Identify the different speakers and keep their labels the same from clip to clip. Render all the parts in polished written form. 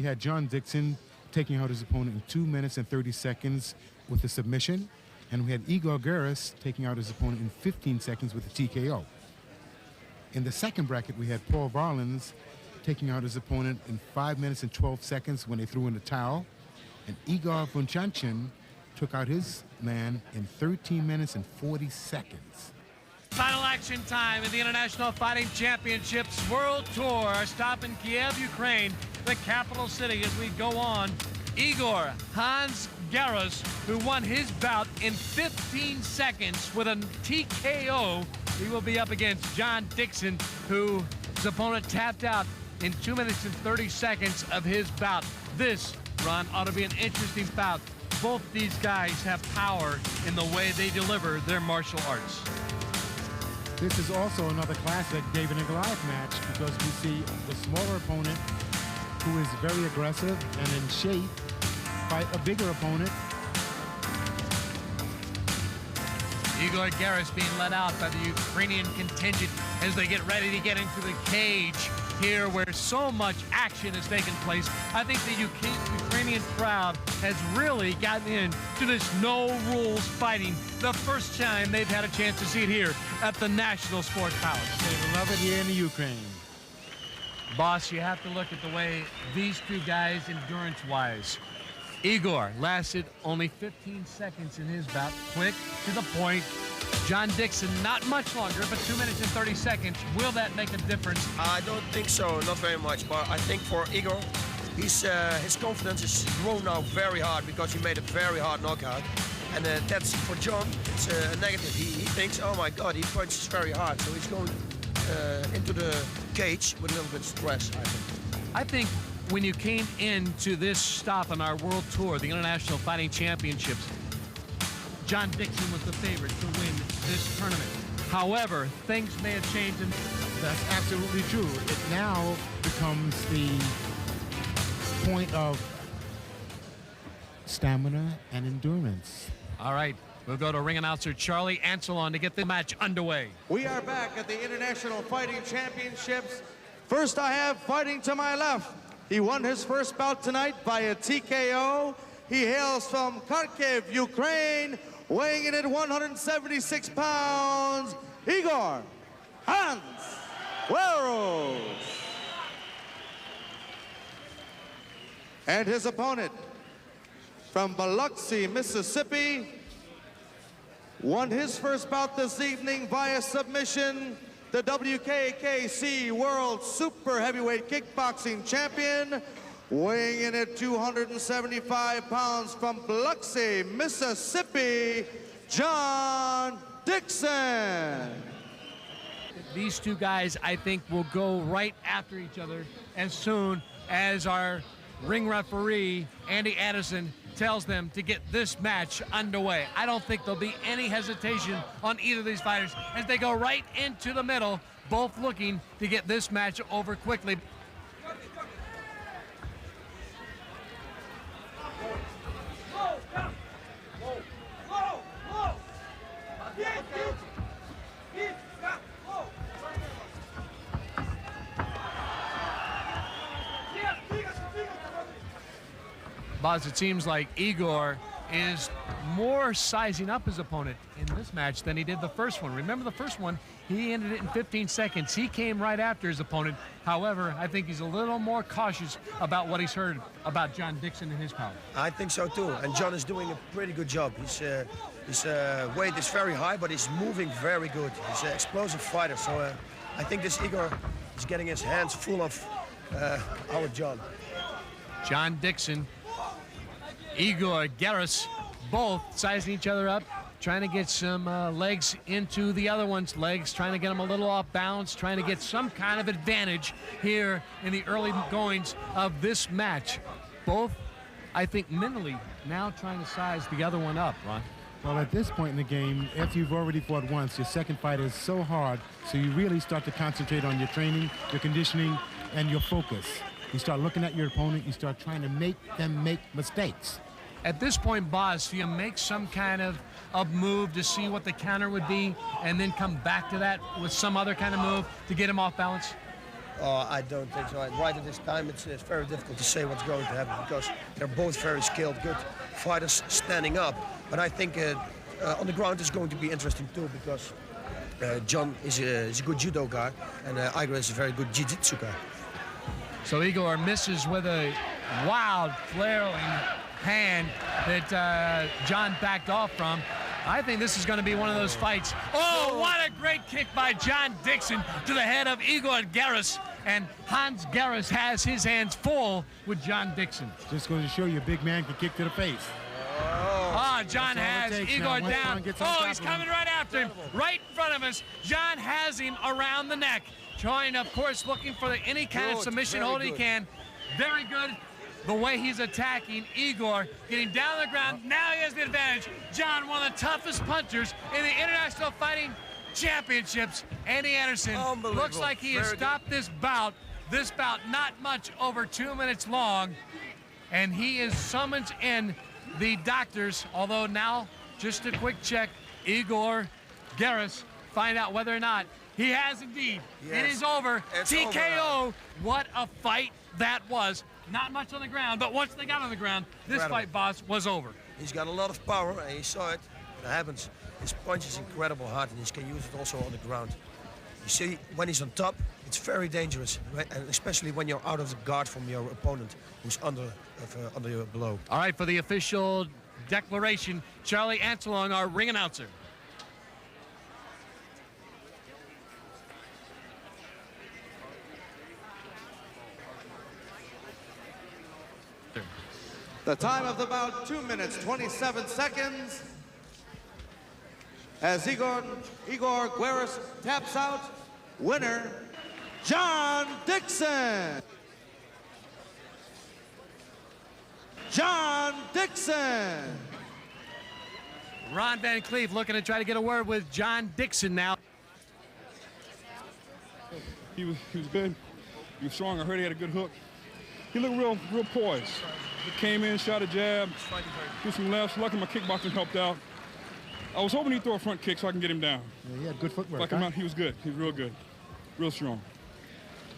Speaker 1: You had John Dixon taking out his opponent in 2 minutes and 30 seconds with a submission, and we had Igor Vovchanchin taking out his opponent in 15 seconds with a TKO. In the second bracket, we had Paul Varlins taking out his opponent in 5 minutes and 12 seconds when they threw in the towel, and Igor Vovchanchin took out his man in 13 minutes and 40 seconds.
Speaker 2: Final action time in the International Fighting Championships World Tour. Stop in Kiev, Ukraine, the capital city, as we go on. Igor Hans Garros, who won his bout in 15 seconds with a TKO. He will be up against John Dixon, whose opponent tapped out in 2 minutes and 30 seconds of his bout. This, Ron, ought to be an interesting bout. Both these guys have power in the way they deliver their martial arts.
Speaker 1: This is also another classic David and Goliath match because we see the smaller opponent who is very aggressive and in shape fight a bigger opponent.
Speaker 2: Igor Garros being let out by the Ukrainian contingent as they get ready to get into the cage here where so much action has taken place. I think the Ukrainian crowd has really gotten into this no-rules fighting the first time they've had a chance to see it here at the National Sports Palace.
Speaker 1: They love it here in the Ukraine.
Speaker 2: Boss, you have to look at the way these two guys, endurance-wise. Igor lasted only 15 seconds in his bout, quick, to the point. John Dixon, not much longer, but 2 minutes and 30 seconds. Will that make a difference?
Speaker 3: I don't think so, not very much. But I think for Igor, his confidence is grown now very hard because he made a very hard knockout. And that's for John, it's a negative. He thinks, oh my God, he punches very hard. So he's going into the cage with a little bit of stress, I think.
Speaker 2: I think when you came into this stop on our World Tour, the International Fighting Championships, John Dixon was the favorite to win this tournament. However, things may have changed. And
Speaker 1: that's absolutely true. It now becomes the point of stamina and endurance.
Speaker 2: All right, we'll go to ring announcer Charlie Anselon to get the match underway.
Speaker 4: We are back at the International Fighting Championships. First, I have fighting to my left. He won his first bout tonight by a TKO. He hails from Kharkiv, Ukraine, weighing in at 176 pounds, Igor Hans Garros. And his opponent from Biloxi, Mississippi, won his first bout this evening via submission, the WKKC World Super Heavyweight Kickboxing Champion, weighing in at 275 pounds from Biloxi, Mississippi, John Dixon.
Speaker 2: These two guys, I think, will go right after each other as soon as our ring referee, Andy Addison, tells them to get this match underway. I don't think there'll be any hesitation on either of these fighters as they go right into the middle, both looking to get this match over quickly. Boz, it seems like Igor is more sizing up his opponent in this match than he did the first one. Remember the first one, he ended it in 15 seconds. He came right after his opponent. However, I think he's a little more cautious about what he's heard about John Dixon and his power.
Speaker 3: I think so too, and John is doing a pretty good job. His weight is very high, but he's moving very good. He's an explosive fighter, so I think this Igor is getting his hands full of our John.
Speaker 2: John Dixon, Igor Garros, both sizing each other up, trying to get some legs into the other one's legs, trying to get them a little off balance, trying to get some kind of advantage here in the early goings of this match. Both, I think, mentally now trying to size the other one up, Ron.
Speaker 1: Well, at this point in the game, after you've already fought once, your second fight is so hard, so you really start to concentrate on your training, your conditioning, and your focus. You start looking at your opponent, you start trying to make them make mistakes.
Speaker 2: At this point, Boz, do you make some kind of move to see what the counter would be and then come back to that with some other kind of move to get him off balance?
Speaker 3: I don't think so. Right at this time, it's very difficult to say what's going to happen because they're both very skilled, good fighters standing up. But I think on the ground it's going to be interesting too because John is a good judo guy and Igor is a very good jiu-jitsu guy.
Speaker 2: So Igor misses with a wild flailing hand that John backed off from. I think this is going to be one of those fights. Oh, what a great kick by John Dixon to the head of Igor Garris. And Hans Garris has his hands full with John Dixon.
Speaker 1: Just going to show you a big man can kick to the face.
Speaker 2: Oh, John has Igor down. Oh, he's coming right after him. Right in front of us. John has him around the neck. Trying, of course, looking for any kind of submission hold he can. Very good. The way he's attacking Igor, getting down on the ground. Now he has the advantage. John, one of the toughest punchers in the International Fighting Championships. Andy Anderson looks like he has stopped this bout. This bout not much over 2 minutes long. And he is summoned in the doctors. Although now, just a quick check, Igor Garris, find out whether or not he has indeed. Yes. It is over. It's TKO. Over. What a fight that was. Not much on the ground, but once they got on the ground, this fight, boss, was over.
Speaker 3: He's got a lot of power, and he saw it. It happens. His punch is incredible hard, and he can use it also on the ground. You see, when he's on top, it's very dangerous, right? And especially when you're out of the guard from your opponent, who's under your blow.
Speaker 2: All right, for the official declaration, Charlie Ancelon, our ring announcer.
Speaker 4: The time of the bout, 2 minutes, 27 seconds. As Igor Garris taps out, winner, John Dixon. John Dixon.
Speaker 2: Ron Van Cleef looking to try to get a word with John Dixon now.
Speaker 5: He was good. He was strong. I heard he had a good hook. He looked real poised. He came in, shot a jab, threw some lefts. Lucky my kickboxing helped out. I was hoping he'd throw a front kick so I can get him down.
Speaker 1: Yeah, he had good footwork.
Speaker 5: Like he was good. He was real good. Real strong.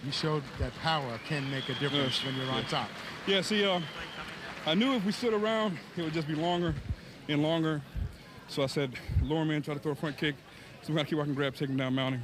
Speaker 1: You showed that power can make a difference when you're on top.
Speaker 5: Yeah, see, I knew if we stood around, it would just be longer and longer. So I said, lower man, try to throw a front kick. Some kind of kick I can grab, take him down, mount him,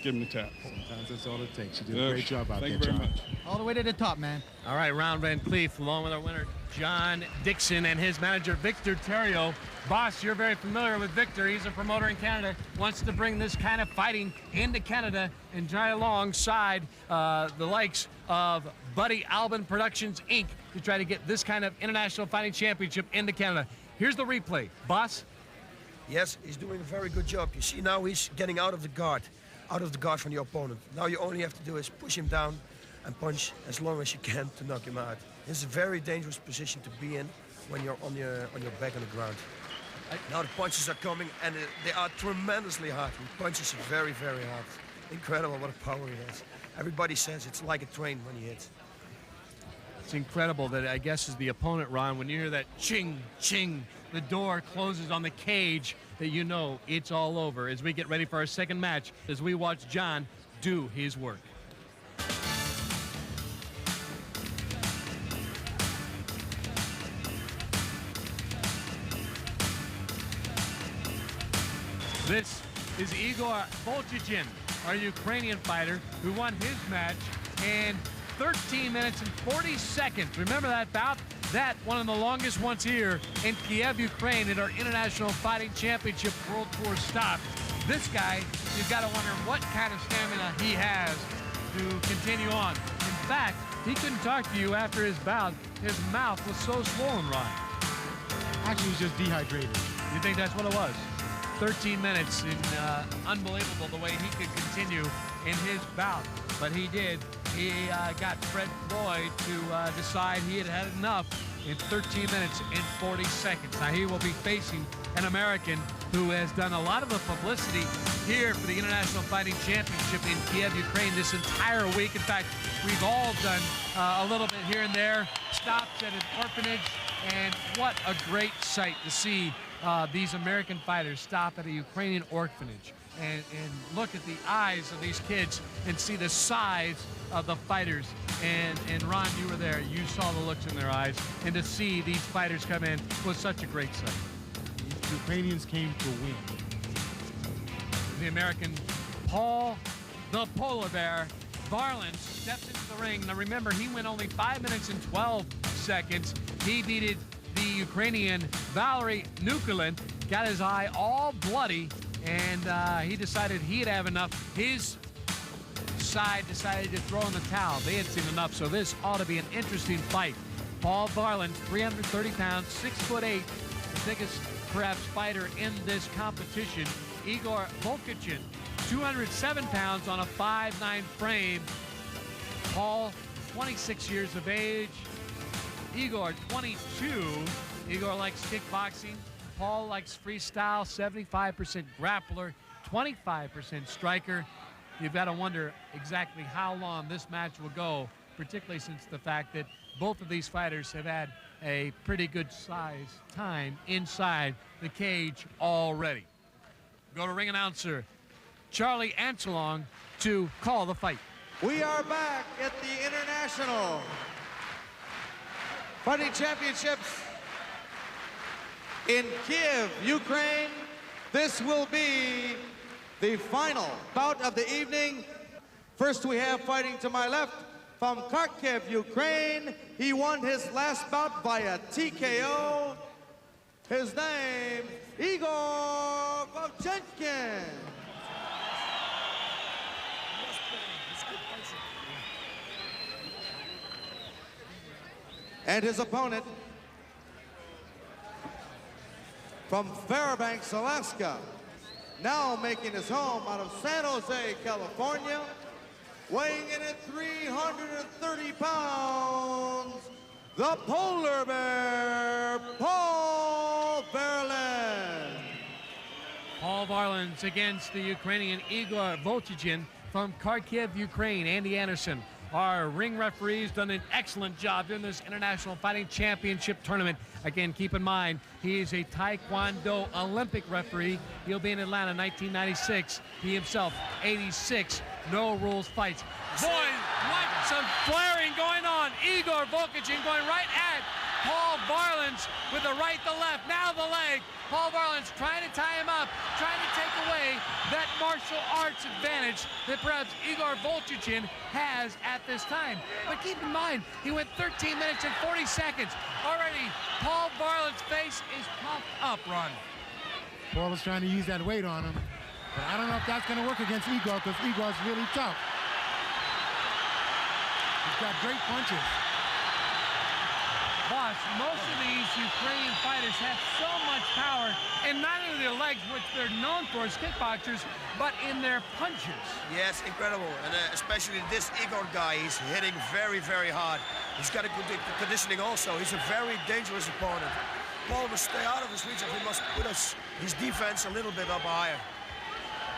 Speaker 5: give him the tap.
Speaker 1: Sometimes that's all it takes. You did a great job out there,
Speaker 5: Thank you very much.
Speaker 6: All the way to the top, man.
Speaker 2: All right, Ron Van Cleef, along with our winner, John Dixon, and his manager, Victor Theriault. Boss, you're very familiar with Victor. He's a promoter in Canada, wants to bring this kind of fighting into Canada and try alongside the likes of Buddy Albin Productions, Inc. to try to get this kind of international fighting championship into Canada. Here's the replay. Boss?
Speaker 3: Yes, he's doing a very good job. You see now he's getting out of the guard from the opponent. Now you only have to do is push him down and punch as long as you can to knock him out. This is a very dangerous position to be in when you're on your back on the ground. Now the punches are coming and they are tremendously hard. He punches very, very hard. Incredible what a power he has. Everybody says it's like a train when he hits.
Speaker 2: It's incredible that, I guess, as the opponent, Ron, when you hear that ching, ching, the door closes on the cage, that you know it's all over as we get ready for our second match, as we watch John do his work. This is Igor Vovchanchin, our Ukrainian fighter, who won his match in 13 minutes and 40 seconds. Remember that bout? That one of the longest ones here in Kiev, Ukraine, at our International Fighting Championship World Tour stop. This guy, you've got to wonder what kind of stamina he has to continue on. In fact, he couldn't talk to you after his bout. His mouth was so swollen, Ron.
Speaker 1: Actually, he was just dehydrated.
Speaker 2: You think that's what it was? 13 minutes, and unbelievable the way he could continue in his bout. But he did. He got Fred Floyd to decide he had had enough in 13 minutes and 40 seconds. Now he will be facing an American who has done a lot of the publicity here for the International Fighting Championship in Kiev, Ukraine this entire week. In fact, we've all done a little bit here and there, stops at an orphanage, and what a great sight to see these American fighters stop at a Ukrainian orphanage and look at the eyes of these kids and see the size of the fighters. And Ron, you were there. You saw the looks in their eyes. And to see these fighters come in was such a great sight.
Speaker 1: The Ukrainians came to win.
Speaker 2: The American Paul the Polar Bear Varlin steps into the ring. Now remember, he went only 5 minutes and 12 seconds. He beat the Ukrainian Valery Nukulin, got his eye all bloody, and he decided he'd have enough. His side decided to throw in the towel. They had seen enough, so this ought to be an interesting fight. Paul Varlin, 330 pounds, 6'8", the biggest perhaps fighter in this competition. Igor Vovchanchin, 207 pounds on a 5'9" frame. Paul, 26 years of age. Igor, 22. Igor likes kickboxing. Paul likes freestyle, 75% grappler, 25% striker. You've got to wonder exactly how long this match will go, particularly since the fact that both of these fighters have had a pretty good size time inside the cage already. Go to ring announcer Charlie Ancelong to call the fight.
Speaker 4: We are back at the International Fighting Championships in Kiev, Ukraine. This will be the final bout of the evening. First, we have fighting to my left from Kharkiv, Ukraine. He won his last bout via TKO. His name, Igor Vovchanchin. And his opponent from Fairbanks, Alaska, now making his home out of San Jose, California, weighing in at 330 pounds, the Polar Bear, Paul Varlin.
Speaker 2: Paul Varlin's against the Ukrainian Igor Vovchanchin from Kharkiv, Ukraine. Andy Anderson, our ring referee's done an excellent job in this International Fighting Championship tournament. Again, keep in mind, he is a Taekwondo Olympic referee. He'll be in Atlanta 1996. He himself, 86, no rules fights. Boy, what some flaring going on. Igor Vovchanchin going right at Paul Varlin's with the right, the left, now the leg. Paul Varlin's trying to tie him up, trying to take away that martial arts advantage that perhaps Igor Vovchanchin has at this time. But keep in mind, he went 13 minutes and 40 seconds. Already, Paul Varlin's face is puffed up, Ron.
Speaker 1: Paul is trying to use that weight on him, but I don't know if that's going to work against Igor, because Igor's really tough. He's got great punches.
Speaker 2: Boss, most of these Ukrainian fighters have so much power, and not only their legs, which they're known for as kickboxers, but in their punches.
Speaker 3: Yes, incredible. And especially this Igor guy, he's hitting very, very hard. He's got a good conditioning also. He's a very dangerous opponent. Paul must stay out of his reach if he must put his defense a little bit up higher.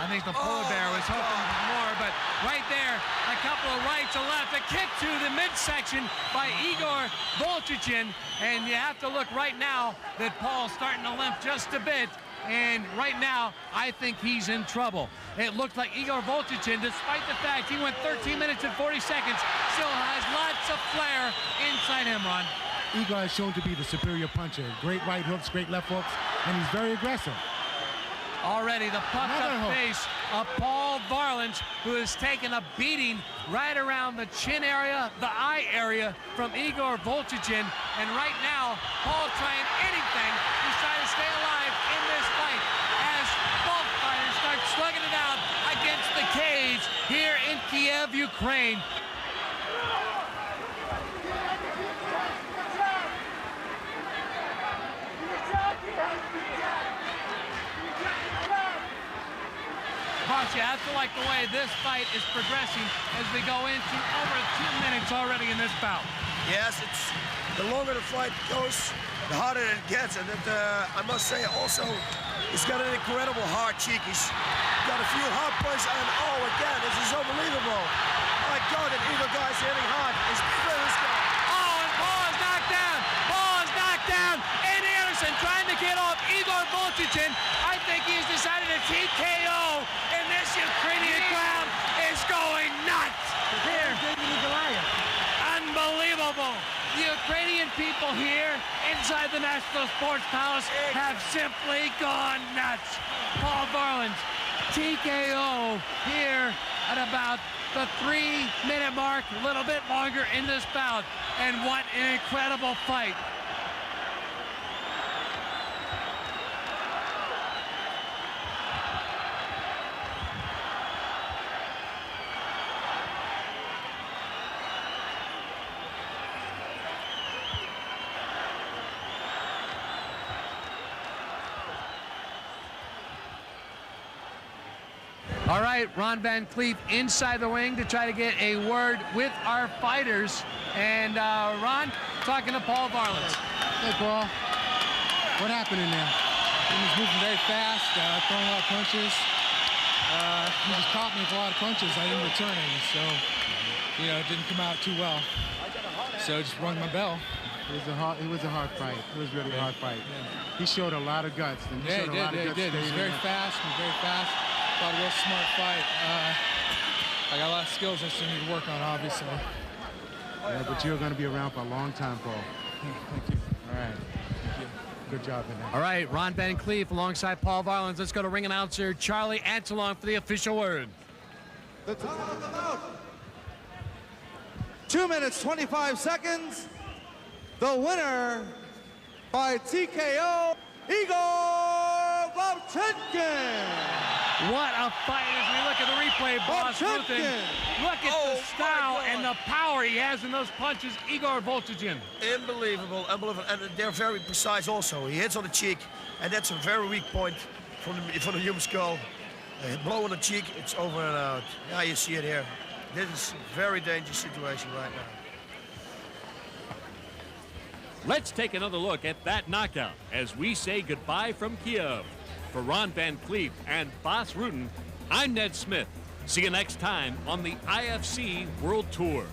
Speaker 2: I think the Polar Bear was hoping for more, but right there, a couple of rights, a left, a kick to the midsection by Igor Vovchanchin, and you have to look right now that Paul's starting to limp just a bit, and right now, I think he's in trouble. It looked like Igor Vovchanchin, despite the fact he went 13 minutes and 40 seconds, still has lots of flair inside him, Ron.
Speaker 1: Igor is shown to be the superior puncher. Great right hooks, great left hooks, and he's very aggressive.
Speaker 2: Already the puffed up face of Paul Varlin, who has taken a beating right around the chin area, the eye area from Igor Vovchanchin. And right now, Paul trying anything to try to stay alive in this fight as both fighters start slugging it out against the cage here in Kiev, Ukraine. You have to like the way this fight is progressing as we go into over 2 minutes already in this bout.
Speaker 3: Yes, the longer the fight goes, the harder it gets. And I must say also, he's got an incredible hard cheek. He's got a few hard punches, and oh, again, this is unbelievable. My God, that Igor guy is hitting hard. He's very strong.
Speaker 2: Oh, and Paul is knocked down. Paul is knocked down. Andy Anderson trying to get off Igor Vovchanchin. I think he's decided to TKO, and this Ukrainian crowd is going nuts. Here million people here inside the National Sports Palace have simply gone nuts. Paul Varelans, TKO here at about the 3-minute mark, a little bit longer in this bout. And what an incredible fight. All right, Ron Van Cleef inside the ring to try to get a word with our fighters. And Ron, talking to Paul Varelans.
Speaker 1: Hey, Paul. What happened in there?
Speaker 6: He was moving very fast, throwing a lot of punches. He just caught me with a lot of punches. I didn't return any, so, you know, it didn't come out too well. So I just rung my bell.
Speaker 1: It was a hard fight. It was really a hard fight.
Speaker 6: Yeah.
Speaker 1: He showed a lot of guts. And
Speaker 6: Yeah, he did. He was very fast. Thought a real smart fight. I got a lot of skills I still need to work on, obviously.
Speaker 1: Yeah, but you're going to be around for a long time, Paul.
Speaker 6: Thank you.
Speaker 1: All right.
Speaker 6: Thank you.
Speaker 1: Good job in that.
Speaker 2: All right, Ron Van Cleef alongside Paul Varelans. Let's go to ring announcer Charlie Antelon for the official word.
Speaker 4: The time of the bout. 2 minutes, 25 seconds. The winner by TKO, Igor Vovchanchin.
Speaker 2: What a fight as we look at the replay, boss. Ruthin. Look at the style and the power he has in those punches, Igor Vovchanchin.
Speaker 3: Unbelievable, unbelievable. And they're very precise also. He hits on the cheek, and that's a very weak point from the human skull. A blow on the cheek, it's over and out. Now you see it here. This is a very dangerous situation right now.
Speaker 7: Let's take another look at that knockout as we say goodbye from Kiev. For Ron Van Cleef and Bas Rutten, I'm Ned Smith. See you next time on the IFC World Tour.